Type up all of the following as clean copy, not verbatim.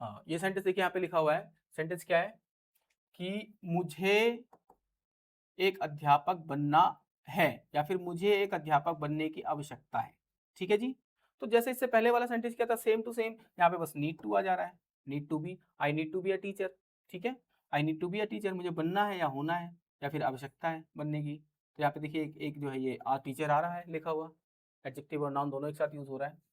हाँ, ये सेंटेंस देखिए यहाँ पे लिखा हुआ है। सेंटेंस क्या है कि मुझे एक अध्यापक बनना है या फिर मुझे एक अध्यापक बनने की आवश्यकता है। ठीक है जी। तो जैसे इससे पहले वाला सेंटेंस क्या था, सेम टू सेम, यहाँ पे बस नीड टू आ जा रहा है। Need to be, I need to be a teacher. ठीक है, I need to be a teacher, मुझे बनना है या होना है या फिर आवश्यकता है बनने की। तो यहाँ पे देखिए एक जो है ये आ टीचर आ रहा है लिखा हुआ, एडजेक्टिव और नाउन दोनों एक साथ यूज हो रहा है।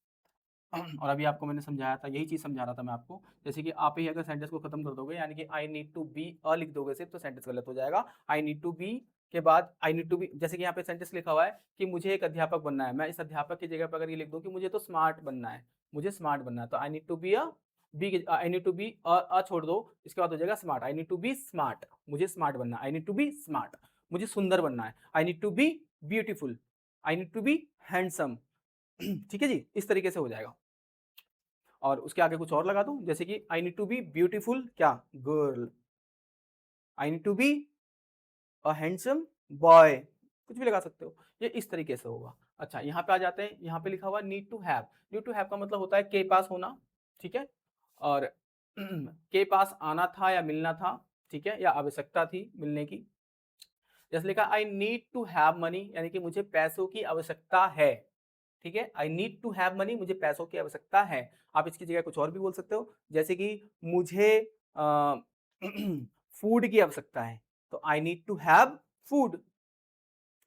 और अभी आपको मैंने समझाया था, यही चीज़ समझा रहा था मैं आपको। जैसे कि आप ही अगर सेंटेंस को खत्म कर दोगे, यानी कि I need to be a लिख दोगे सिर्फ, तो सेंटेंस गलत हो जाएगा। आई नीड टू बी के बाद आई नीड टू बी, जैसे कि यहाँ पे सेंटेंस लिखा हुआ है कि मुझे एक अध्यापक बनना है, मैं इस अध्यापक की जगह पर अगर ये लिख दूं कि मुझे तो स्मार्ट बनना है, मुझे स्मार्ट बनना है, तो I need to be a be, I need to be a छोड़ दो, इसके बाद हो जाएगा smart. I need to be smart, मुझे स्मार्ट बनना है। I need to be smart, मुझे सुंदर बनना है। I need to be beautiful, I need to be handsome. ठीक है जी, इस तरीके से हो जाएगा। और उसके आगे कुछ और लगा दूं, जैसे कि I need to be beautiful क्या girl, I need to be a handsome boy, कुछ भी लगा सकते हो। ये इस तरीके से होगा। अच्छा, यहाँ पे आ जाते हैं, यहाँ पे लिखा हुआ need to have. Need to have का मतलब होता है के पास होना। ठीक है, और के पास आना था या मिलना था। ठीक है, या आवश्यकता थी मिलने की। जैसे लिखा I need to have money, यानी कि मुझे पैसों की आवश्यकता है। ठीक है, I need to have money, मुझे पैसों की आवश्यकता है। आप इसकी जगह कुछ और भी बोल सकते हो, जैसे कि मुझे फूड की आवश्यकता है, तो I need to have food.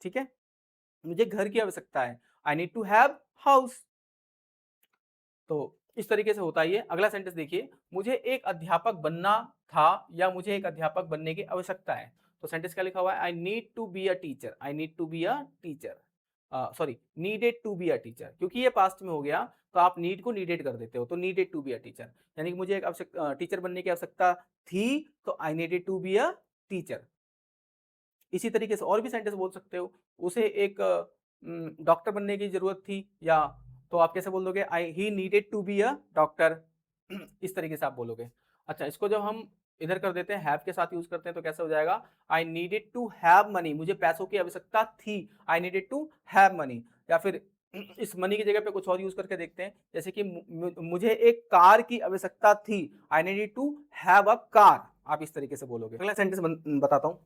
ठीक है, मुझे घर की आवश्यकता है, I need to have house. तो इस तरीके से होता है ये। अगला सेंटेंस देखिए, मुझे एक अध्यापक बनना था या मुझे एक अध्यापक बनने की आवश्यकता है। तो सेंटेंस क्या लिखा हुआ है, I need to be a teacher, I need to be a teacher, sorry needed to be a teacher, क्योंकि ये पास्ट में हो गया तो आप नीड को नीडेड कर देते हो, तो needed to be a teacher, यानी कि मुझे एक टीचर बनने की आवश्यकता थी, तो I needed to be a teacher. इसी तरीके से और भी सेंटेंस बोल सकते हो। उसे एक डॉक्टर बनने की जरूरत थी, या तो आप कैसे बोल दोगे, I he needed to be a doctor. इस तरीके से आप बोलोगे। अच्छा, इसको जब हम इधर कर देते हैं, हैव के साथ यूज करते हैं, तो कैसे हो जाएगा, I needed to have money, मुझे पैसों की आवश्यकता थी, I needed to have money. या फिर इस मनी की जगह पे कुछ और यूज करके देखते हैं, जैसे कि मुझे एक कार की आवश्यकता थी, I needed to have a car. आप इस तरीके से बोलोगे। अगला सेंटेंस बताता हूं,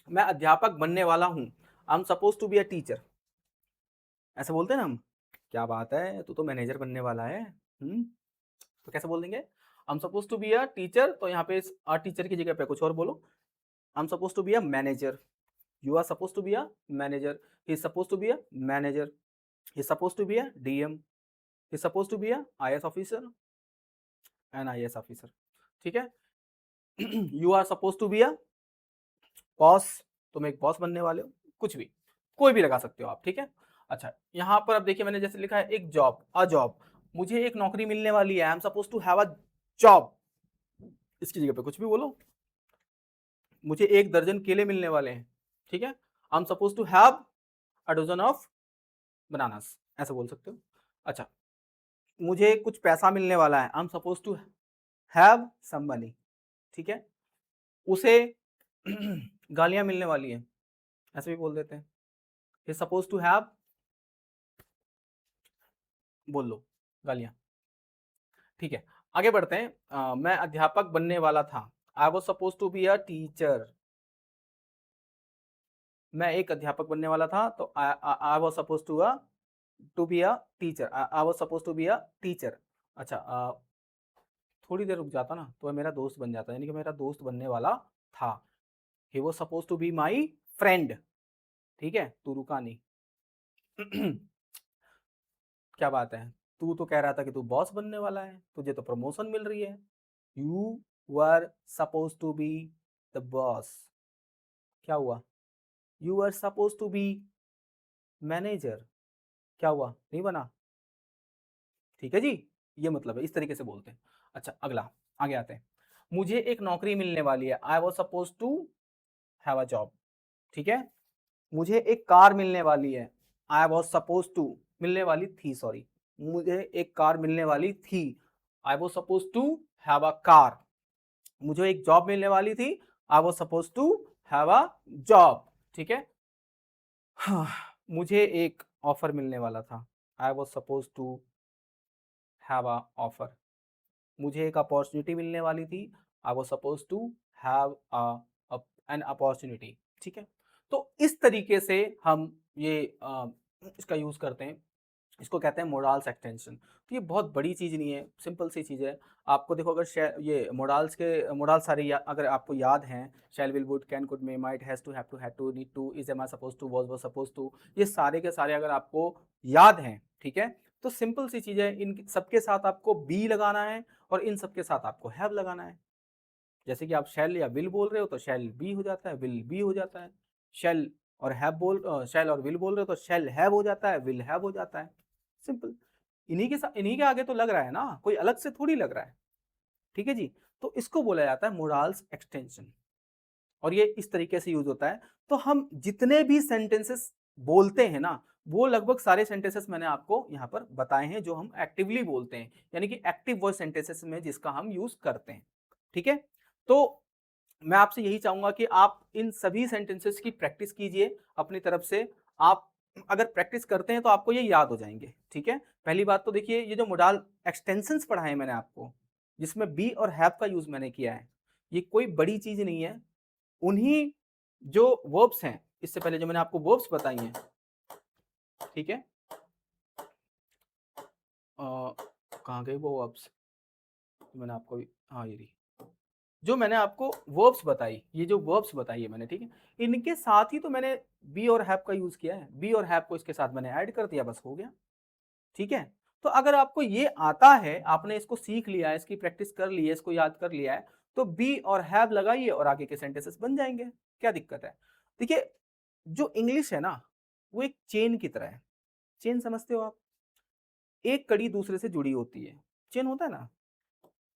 मैं अध्यापक बनने वाला हूं, I am suppose to be a teacher. ऐसे बोलते हैं ना हम, क्या बात है, तू तो मैनेजर बनने वाला है। तो कैसे बोल देंगे, I am suppose to be a teacher, तो यहाँ पे अ टीचर की जगह पे कुछ और बोलो, I am suppose to be a manager, you are suppose to be a manager, he is suppose to be a manager, he is suppose to be a DM, he is suppose to be a IAS officer, an IAS officer. ठीक है, you are suppose to be a boss, तुम एक boss बनने वाले हो, कुछ भी, कोई भी लगा सकते हो आप। ठीक है, अच्छा यहाँ पर अब देखिए मैंने जैसे लिखा है एक जॉब, अ जॉब, मुझे एक नौकरी मिलने वाली है, I am suppose to have a job, इसकी जगह पे कुछ भी बोलो, मुझे एक दर्जन केले मिलने वाले हैं। ठीक है, I am suppose to have a dozen of bananas, ऐसे बोल सकते हो। अच्छा, मुझे कुछ पैसा मिलने वाला है, I am suppose to have some money. ठीक है, उसे गालियां मिलने वाली है, ऐसे भी बोल देते हैं, ही सपोज टू हैव, बोल लो, गालियां। ठीक है, आगे बढ़ते हैं। मैं अध्यापक बनने वाला था, I was suppose to be a teacher, मैं एक अध्यापक बनने वाला था, तो I was suppose to be a teacher, I was suppose to be a teacher. अच्छा, थोड़ी देर रुक जाता ना तो मेरा दोस्त बन जाता, यानी कि मेरा दोस्त बनने वाला था, he was suppose to be my friend. ठीक है, तू रुका नहीं। क्या बात है, तू तो कह रहा था कि तू बॉस बनने वाला है, तुझे तो प्रमोशन मिल रही है, you were suppose to be the boss, क्या हुआ, you are suppose to be manager, क्या हुआ, नहीं बना। ठीक है जी, ये मतलब है, इस तरीके से बोलते हैं। अच्छा, अगला, आगे आते हैं, मुझे एक नौकरी मिलने वाली है, I was suppose to have a job. ठीक है, मुझे एक कार मिलने वाली है, आई वॉज सपोज टू, मिलने वाली थी, सॉरी, मुझे एक कार मिलने वाली थी, I was suppose to have a car, मुझे एक जॉब मिलने वाली थी, I was suppose to have a job. ठीक है, हाँ, मुझे एक ऑफर मिलने वाला था, I was suppose to have a offer, मुझे एक अपॉर्चुनिटी मिलने वाली थी, I was suppose to have an opportunity, ठीक है। तो इस तरीके से हम ये इसका यूज करते हैं, इसको कहते हैं मोडाल्स एक्सटेंशन। तो ये बहुत बड़ी चीज़ नहीं है, सिंपल सी चीज़ है। आपको देखो अगर ये मोडाल्स सारे अगर आपको याद हैं, shall will would can could may might has to have to need to is am I suppose to was suppose to, ये सारे के सारे अगर आपको याद हैं, ठीक है, तो सिंपल सी चीज़ है, इन सबके साथ आपको बी लगाना है और इन सबके साथ आपको हैव लगाना है। जैसे कि आप शैल या विल बोल रहे हो तो शैल बी हो जाता है, विल बी हो जाता है। शैल और विल बोल रहे हो तो शैल हैव हो जाता है, विल हैव हो जाता है। सिंपल। इन्हीं के साथ, इन्हीं के आगे तो लग रहा है ना, कोई अलग से थोड़ी लग रहा है। ठीक है जी। तो इसको बोला जाता है मोडाल्स एक्सटेंशन और ये इस तरीके से यूज होता है। तो हम जितने भी सेंटेंसेस बोलते हैं ना, वो लगभग सारे सेंटेंसेस मैंने आपको यहाँ पर बताए हैं जो हम एक्टिवली बोलते हैं, यानी कि एक्टिव वॉइस सेंटेंसेस में जिसका हम यूज करते हैं। ठीक है। तो मैं आपसे यही चाहूंगा कि आप इन सभी सेंटेंसेस की प्रैक्टिस कीजिए अपनी तरफ से। आप अगर प्रैक्टिस करते हैं तो आपको ये याद हो जाएंगे। ठीक है। पहली बात तो देखिए, ये जो मोडाल एक्सटेंशंस पढ़ाए मैंने आपको, जिसमें बी और हैव का यूज मैंने किया है, ये कोई बड़ी चीज नहीं है। उन्हीं जो वर्ब्स हैं, इससे पहले जो मैंने आपको वर्ब्स बताई हैं, ठीक है, कहाँ गए वो वर्ब्स, मैंने आपको, हाँ ये रही, जो मैंने आपको वर्ब्स बताई, ये जो वर्ब्स बताई है मैंने, ठीक है, इनके साथ ही तो मैंने बी और हैव का यूज किया है। बी और हैव को इसके साथ मैंने ऐड कर दिया, बस हो गया। ठीक है। तो अगर आपको ये आता है, आपने इसको सीख लिया है, इसकी प्रैक्टिस कर ली है, इसको याद कर लिया है, तो बी और हैव लगाइए और आगे के सेंटेंसेस बन जाएंगे। क्या दिक्कत है? देखिए, जो इंग्लिश है ना, वो एक चेन की तरह है। चेन समझते हो आप? एक कड़ी दूसरे से जुड़ी होती है। चेन होता है ना,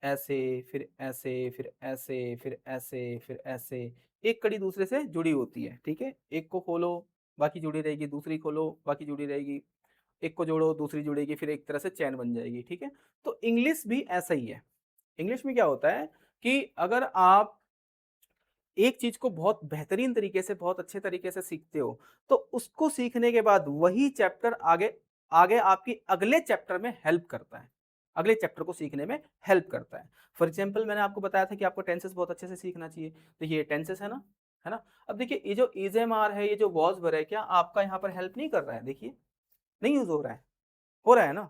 ऐसे, फिर ऐसे, फिर ऐसे, फिर ऐसे, फिर ऐसे, एक कड़ी दूसरे से जुड़ी होती है। ठीक है। एक को खोलो, बाकी जुड़ी रहेगी, दूसरी खोलो, बाकी जुड़ी रहेगी, एक को जोड़ो, दूसरी जुड़ेगी, फिर एक तरह से चैन बन जाएगी। ठीक है। तो इंग्लिश भी ऐसा ही है। इंग्लिश में क्या होता है कि अगर आप एक चीज को बहुत बेहतरीन तरीके से, बहुत अच्छे तरीके से सीखते हो, तो उसको सीखने के बाद वही चैप्टर आगे आगे आपकी अगले चैप्टर में हेल्प करता है, अगले चैप्टर को सीखने में हेल्प करता है। फॉर एग्जाम्पल, मैंने आपको बताया था कि आपको टेंसेस बहुत अच्छे से सीखना चाहिए। देखिए टेंसेस है ना, है ना। अब देखिए, ये जो इज एम आर है, ये जो वॉज वर है, क्या आपका यहाँ पर हेल्प नहीं कर रहा है? देखिए, नहीं यूज हो रहा है ना।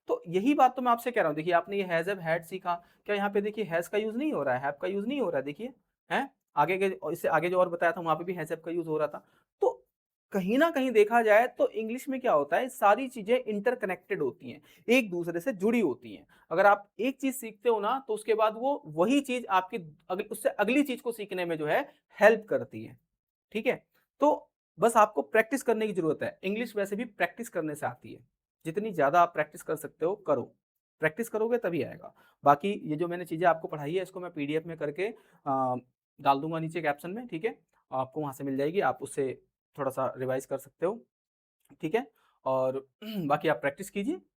तो यही बात तो मैं आपसे कह रहा हूँ। देखिए, आपने ये हैज, हैड सीखा, क्या यहाँ पे देखिए हैज का यूज नहीं हो रहा है, हैव का यूज नहीं हो रहा है? देखिए, है आगे के, इससे आगे जो और बताया था वहां पे भी हैज हैव का यूज हो रहा था। तो कहीं ना कहीं देखा जाए तो इंग्लिश में क्या होता है, सारी चीजें इंटरकनेक्टेड होती हैं, एक दूसरे से जुड़ी होती हैं। अगर आप एक चीज सीखते हो ना, तो उसके बाद वो वही चीज आपकी उससे अगली चीज को सीखने में जो है हेल्प करती है। ठीक है। तो बस आपको प्रैक्टिस करने की जरूरत है। इंग्लिश वैसे भी प्रैक्टिस करने से आती है। जितनी ज्यादा आप प्रैक्टिस कर सकते हो करो, प्रैक्टिस करोगे तभी आएगा। बाकी ये जो मैंने चीजें आपको पढ़ाई है, इसको मैं पीडीएफ में करके डाल दूंगा नीचे कैप्शन में। ठीक है। आपको वहां से मिल जाएगी, आप उससे थोड़ा सा रिवाइज कर सकते हो। ठीक है। और बाकी आप प्रैक्टिस कीजिए,